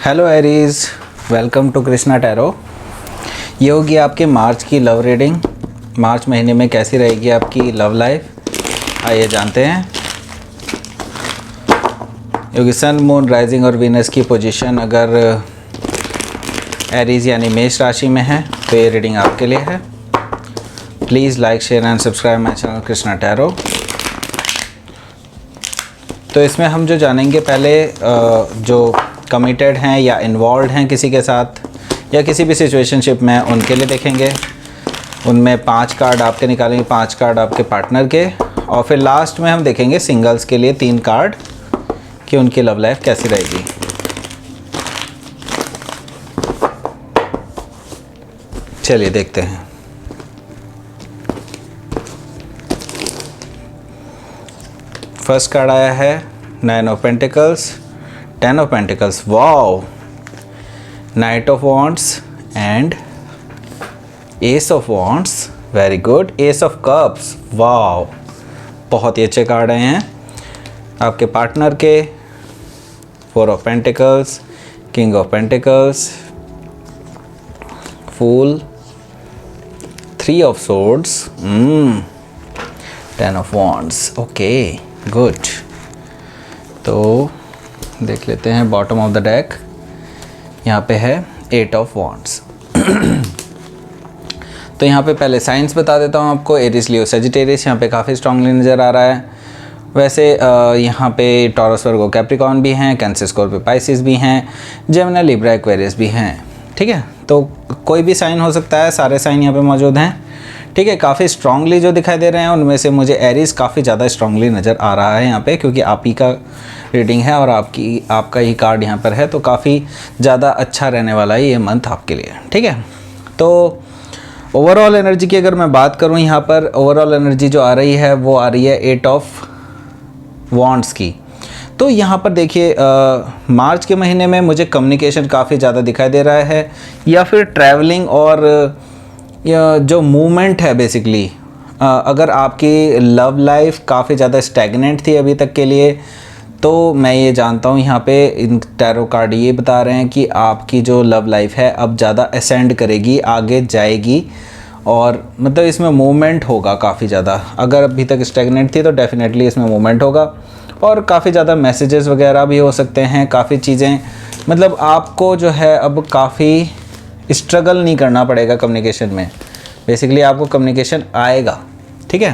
Hello Aries, welcome to Krishna tarot. ये होगी आपके मार्च की लव रीडिंग। मार्च महीने में कैसी रहेगी आपकी लव लाइफ, आइए जानते हैं। क्योंकि सन, मून, राइजिंग और वीनस की पोजीशन अगर एरीज यानी मेष राशि में है तो ये रीडिंग आपके लिए है। Please like, share and subscribe my channel Krishna tarot. तो इसमें हम जो जानेंगे, पहले जो कमिटेड हैं या इन्वॉल्व हैं किसी के साथ या किसी भी सिचुएशनशिप में, उनके लिए देखेंगे। उनमें 5 कार्ड आपके निकालेंगे, 5 कार्ड आपके पार्टनर के, और फिर लास्ट में हम देखेंगे सिंगल्स के लिए 3 कार्ड कि उनकी लव लाइफ कैसी रहेगी। चलिए देखते हैं। फर्स्ट कार्ड आया है 9 of pentacles, 10 of pentacles, wow, night of wands and S of wands, very good, S of cups, wow, बहुत ही अच्छे कार्ड आए हैं आपके पार्टनर के। 4 of pentacles, king of pentacles, fool, 3 of swords, 10 of wands, okay good. तो देख लेते हैं बॉटम ऑफ द डेक। यहाँ पे है 8 ऑफ वॉन्ड्स। तो यहाँ पे पहले साइंस बता देता हूँ आपको। एरिस, लियो, सेजिटेरियस यहाँ पे काफ़ी स्ट्रांगली नज़र आ रहा है। वैसे यहाँ पे टॉरस, वर्गो, कैप्रिकॉर्न भी हैं, कैंसर, स्कॉर्पियो, पाइसिस भी हैं, जेमिनी, लिब्रा, एक्वेरियस भी हैं। ठीक है, तो कोई भी साइन हो सकता है, सारे साइन यहाँ पे मौजूद हैं। ठीक है, काफ़ी स्ट्रांगली जो दिखाई दे रहे हैं उनमें से मुझे एरीज काफ़ी ज़्यादा स्ट्रांगली नज़र आ रहा है यहाँ पे, क्योंकि आप ही का रीडिंग है और आपका ही कार्ड यहाँ पर है, तो काफ़ी ज़्यादा अच्छा रहने वाला है ये मंथ आपके लिए। ठीक है, तो ओवरऑल एनर्जी की अगर मैं बात करूँ, यहाँ पर ओवरऑल एनर्जी जो आ रही है वो आ रही है 8 ऑफ वॉन्ड्स की। तो यहाँ पर देखिए, मार्च के महीने में मुझे कम्युनिकेशन काफ़ी ज़्यादा दिखाई दे रहा है, या फिर ट्रैवलिंग और जो मूवमेंट है बेसिकली। अगर आपकी लव लाइफ काफ़ी ज़्यादा स्टैग्नेंट थी अभी तक के लिए, तो मैं ये जानता हूँ यहाँ पे इन टैरो कार्ड ये बता रहे हैं कि आपकी जो लव लाइफ है अब ज़्यादा असेंड करेगी, आगे जाएगी, और मतलब इसमें मूवमेंट होगा काफ़ी ज़्यादा। अगर अभी तक स्टैग्नेंट थी तो डेफिनेटली इसमें मूवमेंट होगा, और काफ़ी ज़्यादा मैसेजेस वगैरह भी हो सकते हैं, काफ़ी चीज़ें, मतलब आपको जो है अब काफ़ी स्ट्रगल नहीं करना पड़ेगा कम्युनिकेशन में। बेसिकली आपको कम्युनिकेशन आएगा। ठीक है,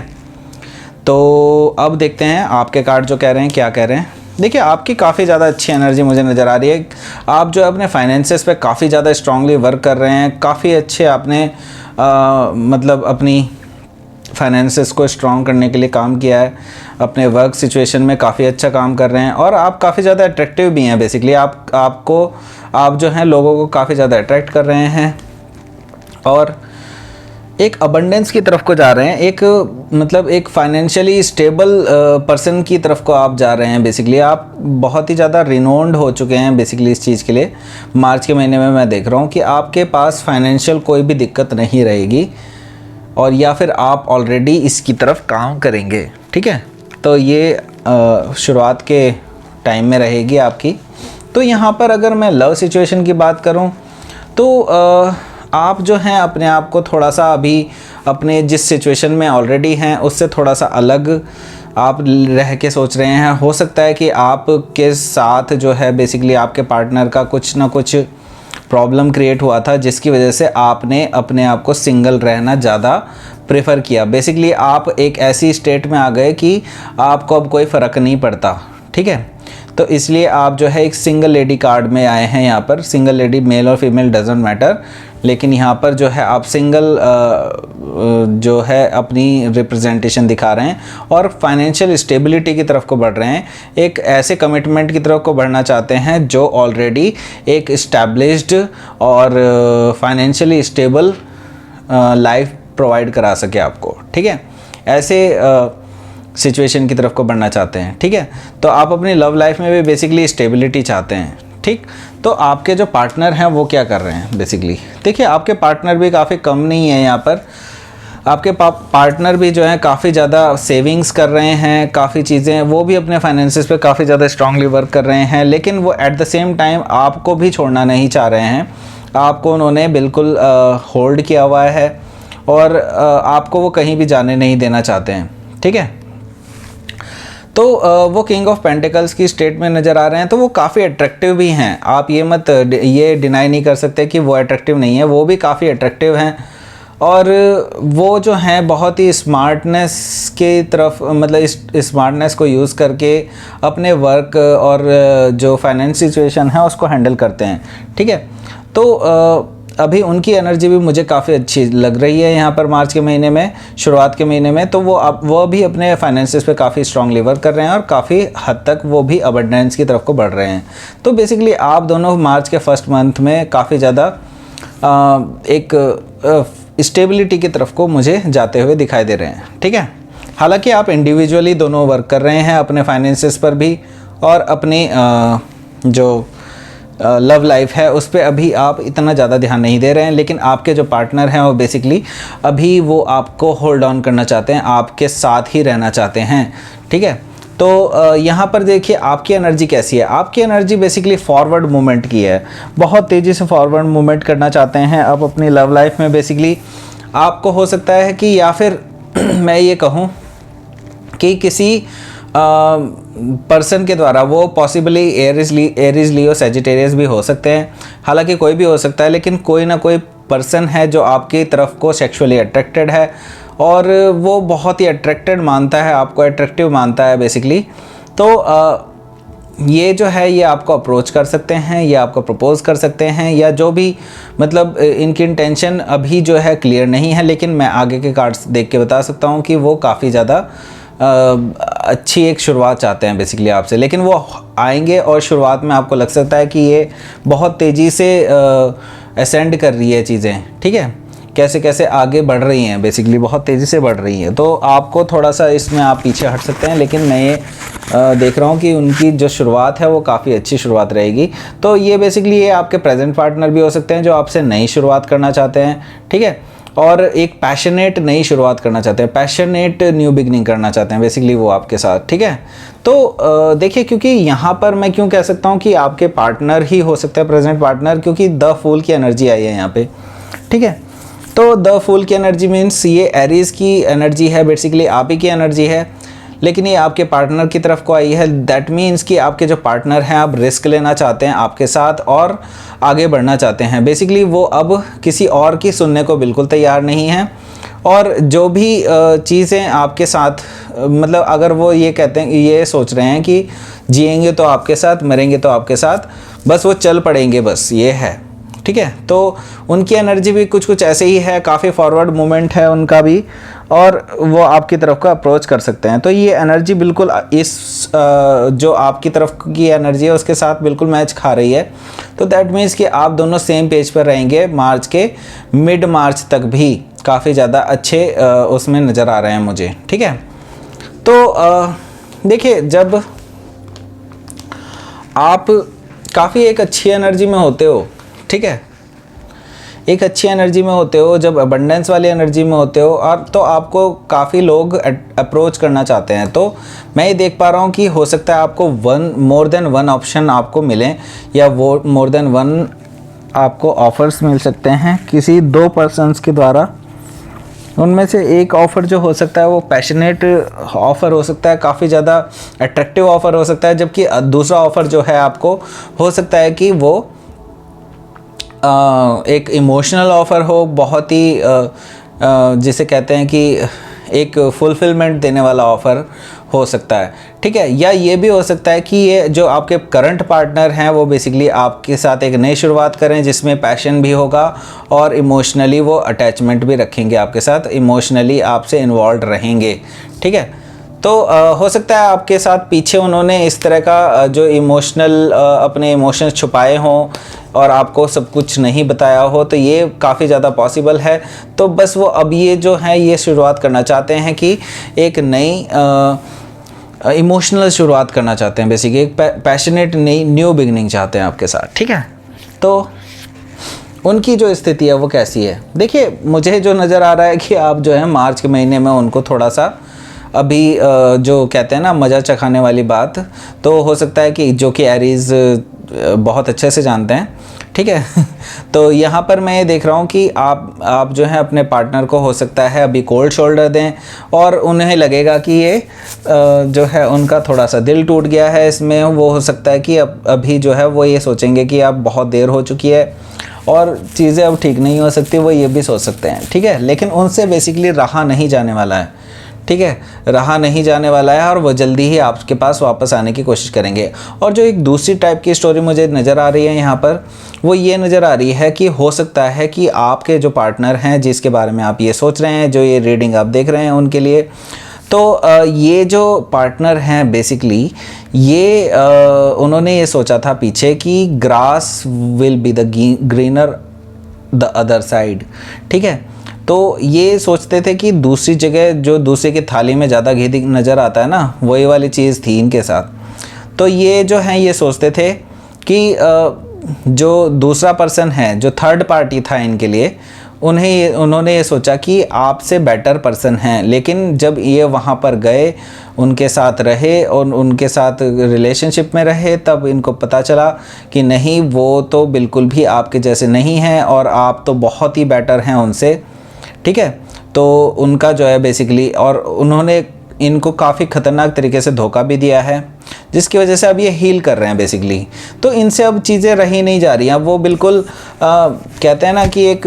तो अब देखते हैं आपके कार्ड जो कह रहे हैं, क्या कह रहे हैं। देखिए, आपकी काफ़ी ज़्यादा अच्छी एनर्जी मुझे नज़र आ रही है। आप जो अपने फाइनेंसेस पे काफ़ी ज़्यादा स्ट्रांगली वर्क कर रहे हैं, काफ़ी अच्छे आपने मतलब अपनी फाइनेंसेस को स्ट्रॉन्ग करने के लिए काम किया है। अपने वर्क सिचुएशन में काफ़ी अच्छा काम कर रहे हैं, और आप काफ़ी ज़्यादा अट्रैक्टिव भी हैं। बेसिकली आप जो हैं लोगों को काफ़ी ज़्यादा अट्रैक्ट कर रहे हैं, और एक अबंडेंस की तरफ को जा रहे हैं। एक मतलब एक फाइनेंशियली स्टेबल पर्सन की तरफ को आप जा रहे हैं। बेसिकली आप बहुत ही ज़्यादा रिनोन्ड हो चुके हैं बेसिकली इस चीज़ के लिए। मार्च के महीने में मैं देख रहा हूँ कि आपके पास फाइनेंशियल कोई भी दिक्कत नहीं रहेगी, और या फिर आप ऑलरेडी इसकी तरफ काम करेंगे। ठीक है, तो ये शुरुआत के टाइम में रहेगी आपकी। तो यहाँ पर अगर मैं लव सिचुएशन की बात करूँ तो आप जो हैं अपने आप को थोड़ा सा अभी अपने जिस सिचुएशन में ऑलरेडी हैं उससे थोड़ा सा अलग आप रह के सोच रहे हैं। हो सकता है कि आपके साथ जो है बेसिकली आपके पार्टनर का कुछ ना कुछ प्रॉब्लम क्रिएट हुआ था, जिसकी वजह से आपने अपने आप को सिंगल रहना ज़्यादा प्रेफर किया। बेसिकली आप एक ऐसी स्टेट में आ गए कि आपको अब कोई फ़र्क नहीं पड़ता। ठीक है, तो इसलिए आप जो है एक सिंगल लेडी कार्ड में आए हैं। यहाँ पर सिंगल लेडी, मेल और फीमेल डजेंट मैटर, लेकिन यहाँ पर जो है आप सिंगल जो है अपनी रिप्रेजेंटेशन दिखा रहे हैं, और फाइनेंशियल स्टेबिलिटी की तरफ को बढ़ रहे हैं। एक ऐसे कमिटमेंट की तरफ को बढ़ना चाहते हैं जो ऑलरेडी एक इस्टेब्लिश्ड और फाइनेंशियली स्टेबल लाइफ प्रोवाइड करा सके आपको। ठीक है, ऐसे सिचुएशन की तरफ को बढ़ना चाहते हैं। ठीक है, तो आप अपनी लव लाइफ में भी बेसिकली स्टेबिलिटी चाहते हैं। ठीक, तो आपके जो पार्टनर हैं वो क्या कर रहे हैं बेसिकली। देखिए, आपके पार्टनर भी काफ़ी कम नहीं है यहाँ पर। आपके पार्टनर भी जो है काफ़ी ज़्यादा सेविंग्स कर रहे हैं, काफ़ी चीज़ें वो भी अपने फाइनेंसेस पे काफ़ी ज़्यादा स्ट्रांगली वर्क कर रहे हैं, लेकिन वो एट द सेम टाइम आपको भी छोड़ना नहीं चाह रहे हैं। आपको उन्होंने बिल्कुल होल्ड किया हुआ है और आपको वो कहीं भी जाने नहीं देना चाहते हैं, ठीक है। तो वो किंग ऑफ पेंटिकल्स की स्टेट में नज़र आ रहे हैं, तो वो काफ़ी अट्रैक्टिव भी हैं। आप ये डिनाई नहीं कर सकते कि वो अट्रैक्टिव नहीं है, वो भी काफ़ी अट्रैक्टिव हैं। और वो जो हैं बहुत ही स्मार्टनेस की तरफ, मतलब इस स्मार्टनेस को यूज़ करके अपने वर्क और जो फाइनेंस सिचुएशन है उसको हैंडल करते हैं, ठीक है। तो अभी उनकी एनर्जी भी मुझे काफ़ी अच्छी लग रही है यहाँ पर मार्च के महीने में, शुरुआत के महीने में। तो वो भी अपने फाइनेंसेस पे काफ़ी स्ट्रांगली वर्क कर रहे हैं और काफ़ी हद तक वो भी अबंडेंस की तरफ को बढ़ रहे हैं। तो बेसिकली आप दोनों मार्च के फर्स्ट मंथ में काफ़ी ज़्यादा एक स्टेबिलिटी की तरफ को मुझे जाते हुए दिखाई दे रहे हैं, ठीक है। हालांकि आप इंडिविजुअली दोनों वर्क कर रहे हैं अपने फाइनेंसेस पर भी, और अपनी जो लव लाइफ है उस पर अभी आप इतना ज़्यादा ध्यान नहीं दे रहे हैं, लेकिन आपके जो पार्टनर हैं वो बेसिकली अभी वो आपको होल्ड ऑन करना चाहते हैं, आपके साथ ही रहना चाहते हैं, ठीक है। तो यहाँ पर देखिए आपकी एनर्जी कैसी है। आपकी एनर्जी बेसिकली फॉरवर्ड मूवमेंट की है, बहुत तेज़ी से फॉरवर्ड मूवमेंट करना चाहते हैं आप अपनी लव लाइफ में। बेसिकली आपको हो सकता है कि, या फिर मैं ये कहूँ कि किसी पर्सन के द्वारा, वो पॉसिबली एरीज लियो सेजिटेरियस भी हो सकते हैं, हालांकि कोई भी हो सकता है, लेकिन कोई ना कोई पर्सन है जो आपकी तरफ को सेक्सुअली अट्रैक्टेड है और वो बहुत ही अट्रैक्टेड मानता है, आपको अट्रैक्टिव मानता है बेसिकली। तो ये जो है ये आपको अप्रोच कर सकते हैं, ये आपको प्रपोज कर सकते हैं, या जो भी मतलब इनकी इंटेंशन अभी जो है क्लियर नहीं है, लेकिन मैं आगे के कार्ड्स देख के बता सकता हूँ कि वो काफ़ी ज़्यादा अच्छी एक शुरुआत चाहते हैं बेसिकली आपसे। लेकिन वो आएंगे और शुरुआत में आपको लग सकता है कि ये बहुत तेज़ी से असेंड कर रही है चीज़ें, ठीक है, कैसे कैसे आगे बढ़ रही हैं, बेसिकली बहुत तेज़ी से बढ़ रही हैं। तो आपको थोड़ा सा इसमें आप पीछे हट सकते हैं, लेकिन मैं ये देख रहा हूँ कि उनकी जो शुरुआत है वो काफ़ी अच्छी शुरुआत रहेगी। तो ये बेसिकली ये आपके प्रेजेंट पार्टनर भी हो सकते हैं जो आपसे नई शुरुआत करना चाहते हैं, ठीक है, और एक पैशनेट नई शुरुआत करना चाहते हैं, पैशनेट न्यू बिगनिंग करना चाहते हैं बेसिकली वो आपके साथ, ठीक है। तो देखिए, क्योंकि यहाँ पर मैं क्यों कह सकता हूँ कि आपके पार्टनर ही हो सकता है प्रेजेंट पार्टनर, क्योंकि द फूल की एनर्जी आई है यहाँ पे, ठीक है। तो द फूल की एनर्जी मीन्स ये एरीज की एनर्जी है, बेसिकली आप ही की एनर्जी है, लेकिन ये आपके पार्टनर की तरफ को आई है। दैट मीन्स कि आपके जो पार्टनर हैं आप रिस्क लेना चाहते हैं आपके साथ और आगे बढ़ना चाहते हैं। बेसिकली वो अब किसी और की सुनने को बिल्कुल तैयार नहीं है, और जो भी चीज़ें आपके साथ, मतलब अगर वो ये कहते हैं, ये सोच रहे हैं कि जिएंगे तो आपके साथ, मरेंगे तो आपके साथ, बस वो चल पड़ेंगे, बस ये है, ठीक है। तो उनकी एनर्जी भी कुछ कुछ ऐसे ही है, काफ़ी फॉरवर्ड मूवमेंट है उनका भी, और वो आपकी तरफ को अप्रोच कर सकते हैं। तो ये एनर्जी बिल्कुल इस जो आपकी तरफ की एनर्जी है उसके साथ बिल्कुल मैच खा रही है। तो दैट मीन्स कि आप दोनों सेम पेज पर रहेंगे मार्च के मिड मार्च तक भी, काफ़ी ज़्यादा अच्छे उसमें नज़र आ रहे हैं मुझे, ठीक है। तो देखिए, जब आप काफ़ी एक अच्छी एनर्जी में होते हो, ठीक है, एक अच्छी एनर्जी में होते हो, जब अबंडेंस वाली एनर्जी में होते हो, और तो आपको काफ़ी लोग अप्रोच करना चाहते हैं। तो मैं ये देख पा रहा हूँ कि हो सकता है आपको मोर देन वन ऑप्शन आपको मिले, या वो मोर देन वन आपको ऑफ़र्स मिल सकते हैं किसी दो पर्सन्स के द्वारा। उनमें से एक ऑफ़र जो हो सकता है वो पैशनेट ऑफ़र हो सकता है, काफ़ी ज़्यादा अट्रैक्टिव ऑफ़र हो सकता है, जबकि दूसरा ऑफ़र जो है आपको हो सकता है कि वो एक इमोशनल ऑफ़र हो, बहुत ही जिसे कहते हैं कि एक फुलफिलमेंट देने वाला ऑफ़र हो सकता है, ठीक है। या ये भी हो सकता है कि ये जो आपके करंट पार्टनर हैं वो बेसिकली आपके साथ एक नई शुरुआत करें जिसमें पैशन भी होगा और इमोशनली वो अटैचमेंट भी रखेंगे आपके साथ, इमोशनली आपसे इन्वॉल्व रहेंगे, ठीक है। तो हो सकता है आपके साथ पीछे उन्होंने इस तरह का जो इमोशनल अपने इमोशंस छुपाए हों और आपको सब कुछ नहीं बताया हो, तो ये काफ़ी ज़्यादा पॉसिबल है। तो बस वो अब ये जो है ये शुरुआत करना चाहते हैं कि एक नई इमोशनल शुरुआत करना चाहते हैं, बेसिकली एक पैशनेट नई न्यू बिगनिंग चाहते हैं आपके साथ, ठीक है। तो उनकी जो स्थिति है वो कैसी है। देखिए मुझे जो नज़र आ रहा है कि आप जो है मार्च के महीने में उनको थोड़ा सा अभी जो कहते हैं ना मज़ा चखाने वाली बात, तो हो सकता है कि जो कि एरीज़ बहुत अच्छे से जानते हैं, ठीक है। तो यहाँ पर मैं ये देख रहा हूँ कि आप जो है अपने पार्टनर को हो सकता है अभी कोल्ड शोल्डर दें और उन्हें लगेगा कि ये जो है उनका थोड़ा सा दिल टूट गया है इसमें। वो हो सकता है कि अभी जो है वो ये सोचेंगे कि अब बहुत देर हो चुकी है और चीज़ें अब ठीक नहीं हो सकती, वो ये भी सोच सकते हैं, ठीक है। लेकिन उनसे बेसिकली रहा नहीं जाने वाला है, ठीक है, रहा नहीं जाने वाला है और वो जल्दी ही आपके पास वापस आने की कोशिश करेंगे। और जो एक दूसरी टाइप की स्टोरी मुझे नज़र आ रही है यहाँ पर, वो ये नज़र आ रही है कि हो सकता है कि आपके जो पार्टनर हैं जिसके बारे में आप ये सोच रहे हैं, जो ये रीडिंग आप देख रहे हैं उनके लिए, तो ये जो पार्टनर हैं बेसिकली ये उन्होंने ये सोचा था पीछे कि grass will be the greener the other side, ठीक है। तो ये सोचते थे कि दूसरी जगह जो दूसरे की थाली में ज़्यादा घी नज़र आता है ना, वही वाली चीज़ थी इनके साथ। तो ये जो हैं ये सोचते थे कि जो दूसरा पर्सन है, जो थर्ड पार्टी था इनके लिए, उन्होंने ये सोचा कि आपसे बेटर पर्सन हैं। लेकिन जब ये वहाँ पर गए, उनके साथ रहे और उनके साथ रिलेशनशिप में रहे, तब इनको पता चला कि नहीं, वो तो बिल्कुल भी आपके जैसे नहीं हैं और आप तो बहुत ही बेटर हैं उनसे, ठीक है। तो उनका जो है बेसिकली, और उन्होंने इनको काफ़ी ख़तरनाक तरीके से धोखा भी दिया है, जिसकी वजह से अब ये हील कर रहे हैं बेसिकली। तो इनसे अब चीज़ें रही नहीं जा रही हैं। वो बिल्कुल कहते हैं ना कि एक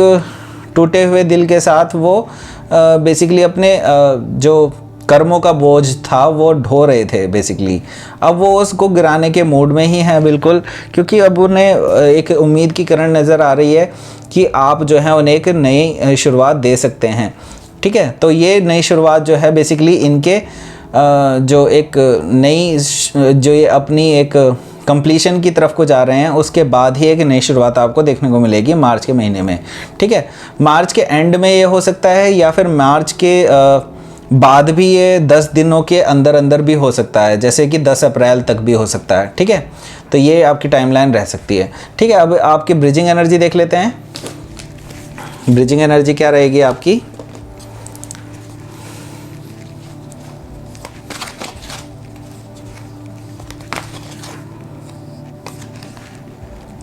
टूटे हुए दिल के साथ वो बेसिकली अपने जो कर्मों का बोझ था वो ढो रहे थे बेसिकली। अब वो उसको गिराने के मूड में ही हैं बिल्कुल, क्योंकि अब उन्हें एक उम्मीद की किरण नज़र आ रही है कि आप जो है उन्हें एक नई शुरुआत दे सकते हैं, ठीक है। तो ये नई शुरुआत जो है बेसिकली इनके जो एक नई जो ये अपनी एक कंप्लीशन की तरफ को जा रहे हैं, उसके बाद ही एक नई शुरुआत आपको देखने को मिलेगी मार्च के महीने में, ठीक है। मार्च के एंड में ये हो सकता है या फिर मार्च के बाद भी, ये 10 दिनों के अंदर अंदर भी हो सकता है, जैसे कि 10 अप्रैल तक भी हो सकता है, ठीक है। तो ये आपकी टाइमलाइन रह सकती है, ठीक है। अब आपकी ब्रिजिंग एनर्जी देख लेते हैं। ब्रिजिंग एनर्जी क्या रहेगी आपकी?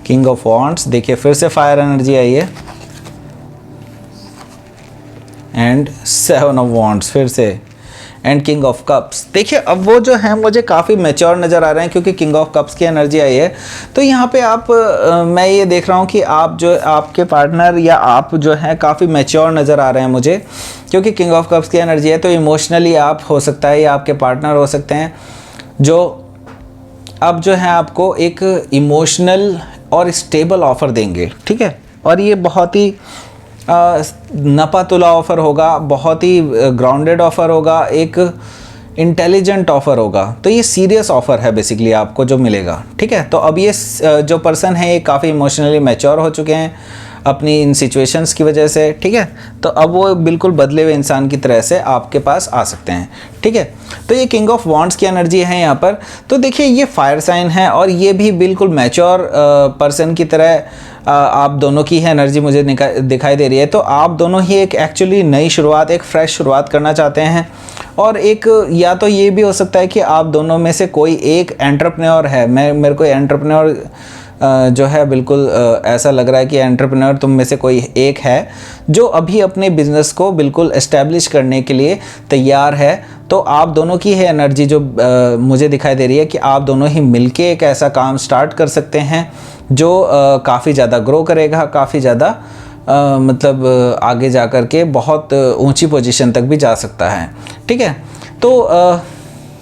किंग ऑफ वॉन्ड्स, देखिए फिर से फायर एनर्जी आई है, एंड 7 ऑफ वॉन्ड्स फिर से, एंड किंग ऑफ कप्स। देखिए अब वो जो है मुझे काफ़ी मैच्योर नज़र आ रहे हैं, क्योंकि किंग ऑफ कप्स की एनर्जी आई है। तो यहाँ पे आप मैं ये देख रहा हूँ कि आप जो आपके पार्टनर या आप जो है काफ़ी मैच्योर नज़र आ रहे हैं मुझे, क्योंकि किंग ऑफ कप्स की एनर्जी है। तो इमोशनली आप हो सकता है या आपके पार्टनर हो सकते हैं जो अब जो है आपको एक इमोशनल और स्टेबल ऑफ़र देंगे, ठीक है। और ये बहुत ही नपा तुला ऑफ़र होगा, बहुत ही ग्राउंडेड ऑफ़र होगा, एक इंटेलिजेंट ऑफ़र होगा। तो ये सीरियस ऑफ़र है बेसिकली आपको जो मिलेगा, ठीक है। तो अब ये जो पर्सन है ये काफ़ी इमोशनली मैच्योर हो चुके हैं अपनी इन सिचुएशंस की वजह से, ठीक है। तो अब वो बिल्कुल बदले हुए इंसान की तरह से आपके पास आ सकते हैं, ठीक है। तो ये किंग ऑफ वॉन्ड्स की एनर्जी है यहाँ पर। तो देखिए ये फायर साइन है और ये भी बिल्कुल मैच्योर पर्सन की तरह आप दोनों की है एनर्जी मुझे दिखाई दे रही है। तो आप दोनों ही एक एक्चुअली नई शुरुआत, एक फ्रेश शुरुआत करना चाहते हैं। और एक या तो ये भी हो सकता है कि आप दोनों में से कोई एक एंटरप्रेन्योर है। मेरे को एंटरप्रेन्योर जो है बिल्कुल ऐसा लग रहा है कि एंटरप्रेन्योर तुम में से कोई एक है जो अभी अपने बिज़नेस को बिल्कुल एस्टेब्लिश करने के लिए तैयार है। तो आप दोनों की है एनर्जी जो मुझे दिखाई दे रही है कि आप दोनों ही मिलके एक ऐसा काम स्टार्ट कर सकते हैं जो काफ़ी ज़्यादा ग्रो करेगा, काफ़ी ज़्यादा मतलब आगे जा कर के बहुत ऊंची पोजीशन तक भी जा सकता है, ठीक है। तो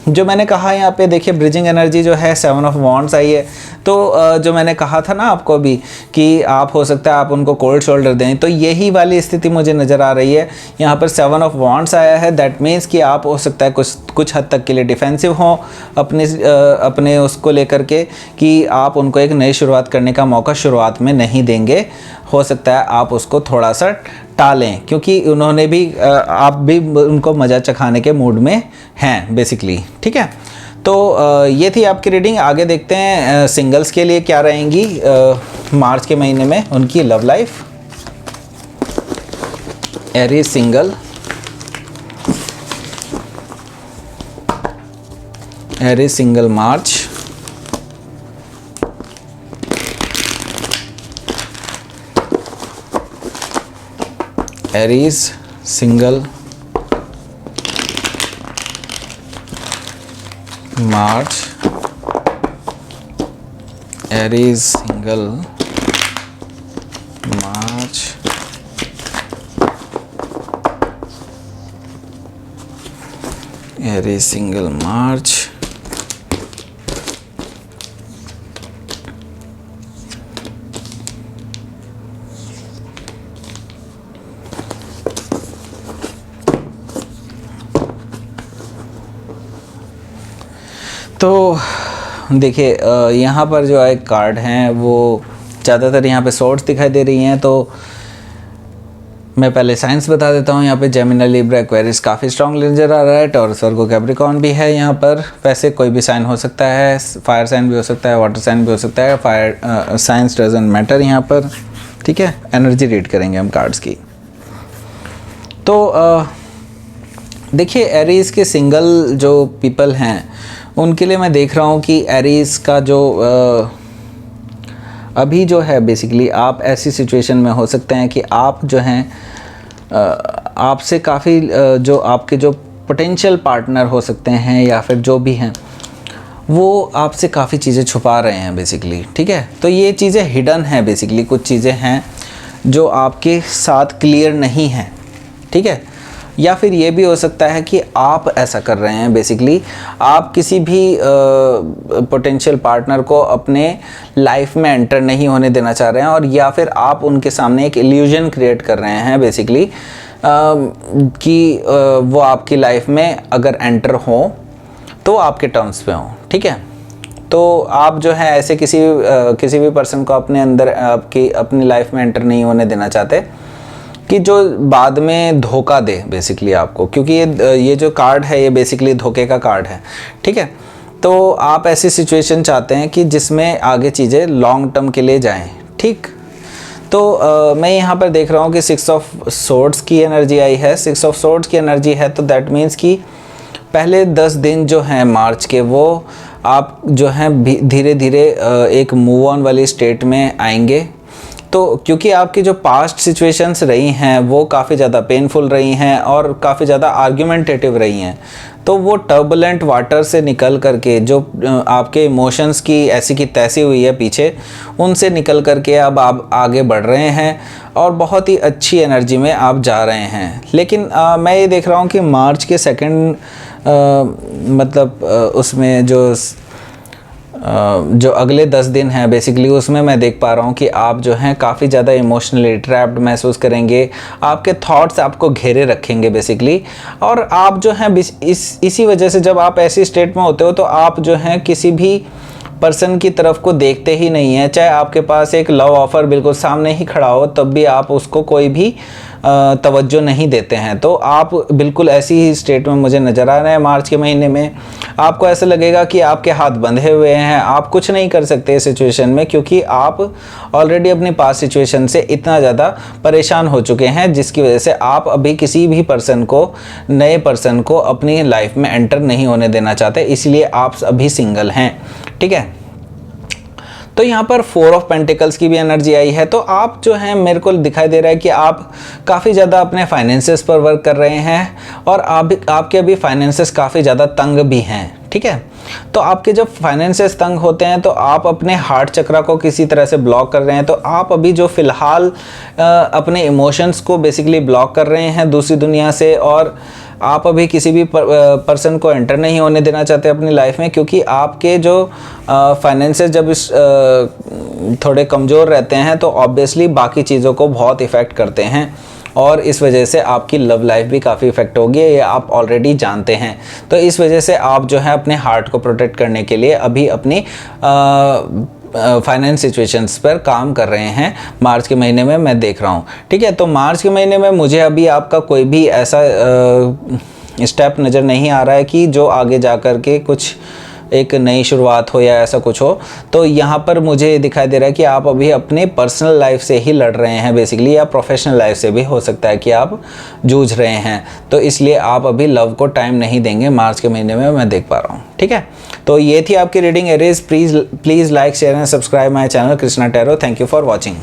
जो मैंने कहा यहाँ पे देखिए ब्रिजिंग एनर्जी जो है 7 ऑफ वॉन्ड्स आई है। तो जो मैंने कहा था ना आपको अभी कि आप हो सकता है आप उनको कोल्ड शोल्डर दें, तो यही वाली स्थिति मुझे नज़र आ रही है। यहाँ पर 7 ऑफ वॉन्ड्स आया है, दैट मीन्स कि आप हो सकता है कुछ हद तक के लिए डिफेंसिव हों अपने उसको लेकर के कि आप उनको एक नई शुरुआत करने का मौका शुरुआत में नहीं देंगे। हो सकता है आप उसको थोड़ा सा टालें, क्योंकि आप भी उनको मज़ा चखाने के मूड में हैं बेसिकली, ठीक है। तो ये थी आपकी रीडिंग। आगे देखते हैं सिंगल्स के लिए क्या रहेंगी मार्च के महीने में उनकी love life. Aries single, Aries single March, Aries single March, Aries single March, Aries single March, तो देखिए यहाँ पर जो है कार्ड हैं वो ज़्यादातर यहाँ पे सोर्ट्स दिखाई दे रही हैं। तो मैं पहले साइंस बता देता हूँ। यहाँ पे जेमिनी, लिब्रा, एक्वेरियस काफ़ी स्ट्रॉन्ग नज़र आ रहा है। टॉरस, वर्गो, कैप्रिकॉर्न भी है यहाँ पर। वैसे कोई भी साइन हो सकता है, फायर साइन भी हो सकता है, वाटर साइन भी हो सकता है। फायर साइंस डजंट मैटर यहाँ पर, ठीक है। एनर्जी रीड करेंगे हम कार्ड्स की। तो देखिए एरीज के सिंगल जो पीपल हैं उनके लिए मैं देख रहा हूँ कि एरीज का जो अभी जो है बेसिकली आप ऐसी सिचुएशन में हो सकते हैं कि आप जो हैं आपसे काफ़ी जो आपके जो पोटेंशियल पार्टनर हो सकते हैं या फिर जो भी हैं वो आपसे काफ़ी चीज़ें छुपा रहे हैं बेसिकली, ठीक है। तो ये चीज़ें हिडन हैं बेसिकली, कुछ चीज़ें हैं जो आपके साथ क्लियर नहीं हैं, ठीक है। या फिर ये भी हो सकता है कि आप ऐसा कर रहे हैं बेसिकली, आप किसी भी पोटेंशियल पार्टनर को अपने लाइफ में एंटर नहीं होने देना चाह रहे हैं, और या फिर आप उनके सामने एक इल्यूजन क्रिएट कर रहे हैं बेसिकली कि वो आपकी लाइफ में अगर एंटर हो तो आपके टर्म्स पे हो, ठीक है। तो आप जो है ऐसे किसी भी पर्सन को अपने अंदर अपनी लाइफ में एंटर नहीं होने देना चाहते कि जो बाद में धोखा दे बेसिकली आपको, क्योंकि ये जो कार्ड है ये बेसिकली धोखे का कार्ड है, ठीक है। तो आप ऐसी सिचुएशन चाहते हैं कि जिसमें आगे चीज़ें लॉन्ग टर्म के लिए जाएं, ठीक। तो मैं यहाँ पर देख रहा हूँ कि 6 ऑफ सोर्ड्स की एनर्जी आई है। 6 ऑफ सोर्ड्स की एनर्जी है तो दैट मीन्स कि पहले 10 दिन जो हैं मार्च के वो आप जो हैं धीरे धीरे एक मूव ऑन वाली स्टेट में आएंगे। तो क्योंकि आपकी जो पास्ट सिचुएशंस रही हैं वो काफ़ी ज़्यादा पेनफुल रही हैं और काफ़ी ज़्यादा आर्ग्यूमेंटेटिव रही हैं, तो वो टर्बुलेंट वाटर से निकल करके जो आपके इमोशंस की ऐसी की तैसी हुई है पीछे, उनसे निकल करके अब आप आगे बढ़ रहे हैं और बहुत ही अच्छी एनर्जी में आप जा रहे हैं। लेकिन मैं ये देख रहा हूँ कि मार्च के सेकंड मतलब उसमें जो अगले 10 दिन हैं बेसिकली उसमें मैं देख पा रहा हूँ कि आप जो हैं काफ़ी ज़्यादा इमोशनली ट्रैप्ड महसूस करेंगे। आपके थॉट्स आपको घेरे रखेंगे बेसिकली, और आप जो हैं इसी वजह से जब आप ऐसी स्टेट में होते हो तो आप जो हैं किसी भी पर्सन की तरफ को देखते ही नहीं है। चाहे आपके पास एक लव ऑफ़र बिल्कुल सामने ही खड़ा हो तब भी आप उसको कोई भी तवज्जो नहीं देते हैं। तो आप बिल्कुल ऐसी ही स्टेट में मुझे नज़र आ रहे हैं मार्च के महीने में। आपको ऐसा लगेगा कि आपके हाथ बंधे हुए हैं, आप कुछ नहीं कर सकते इस सिचुएशन में, क्योंकि आप ऑलरेडी अपनी पास्ट सिचुएशन से इतना ज़्यादा परेशान हो चुके हैं जिसकी वजह से आप अभी किसी भी पर्सन को, नए पर्सन को अपनी लाइफ में एंटर नहीं होने देना चाहते, इसलिए आप अभी सिंगल हैं, ठीक है। तो यहाँ पर 4 ऑफ पेंटिकल्स की भी एनर्जी आई है। तो आप जो हैं मेरे को दिखाई दे रहा है कि आप काफ़ी ज़्यादा अपने फाइनेंसेस पर वर्क कर रहे हैं और आपके अभी फाइनेंसेस काफ़ी ज़्यादा तंग भी हैं, ठीक है। तो आपके जब फाइनेंसेस तंग होते हैं तो आप अपने हार्ट चक्रा को किसी तरह से ब्लॉक कर रहे हैं। तो आप अभी जो फ़िलहाल अपने इमोशंस को बेसिकली ब्लॉक कर रहे हैं दूसरी दुनिया से, और आप अभी किसी भी पर्सन को एंटर नहीं होने देना चाहते अपनी लाइफ में, क्योंकि आपके जो फाइनेंसेस जब थोड़े कमज़ोर रहते हैं तो ऑब्वियसली बाकी चीज़ों को बहुत इफ़ेक्ट करते हैं, और इस वजह से आपकी लव लाइफ भी काफ़ी इफ़ेक्ट होगी, ये आप ऑलरेडी जानते हैं। तो इस वजह से आप जो है अपने हार्ट को प्रोटेक्ट करने के लिए अभी अपनी फाइनेंस सिचुएशंस पर काम कर रहे हैं मार्च के महीने में, मैं देख रहा हूँ, ठीक है। तो मार्च के महीने में मुझे अभी आपका कोई भी ऐसा स्टेप नज़र नहीं आ रहा है कि जो आगे जा कर के कुछ एक नई शुरुआत हो या ऐसा कुछ हो, तो यहाँ पर मुझे दिखाई दे रहा है कि आप अभी अपने पर्सनल लाइफ से ही लड़ रहे हैं बेसिकली, या प्रोफेशनल लाइफ से भी हो सकता है कि आप जूझ रहे हैं, तो इसलिए आप अभी लव को टाइम नहीं देंगे मार्च के महीने में, मैं देख पा रहा हूँ। ठीक है, तो ये थी आपकी reading Aries. Please like share and subscribe my channel Krishna tarot. Thank you for watching.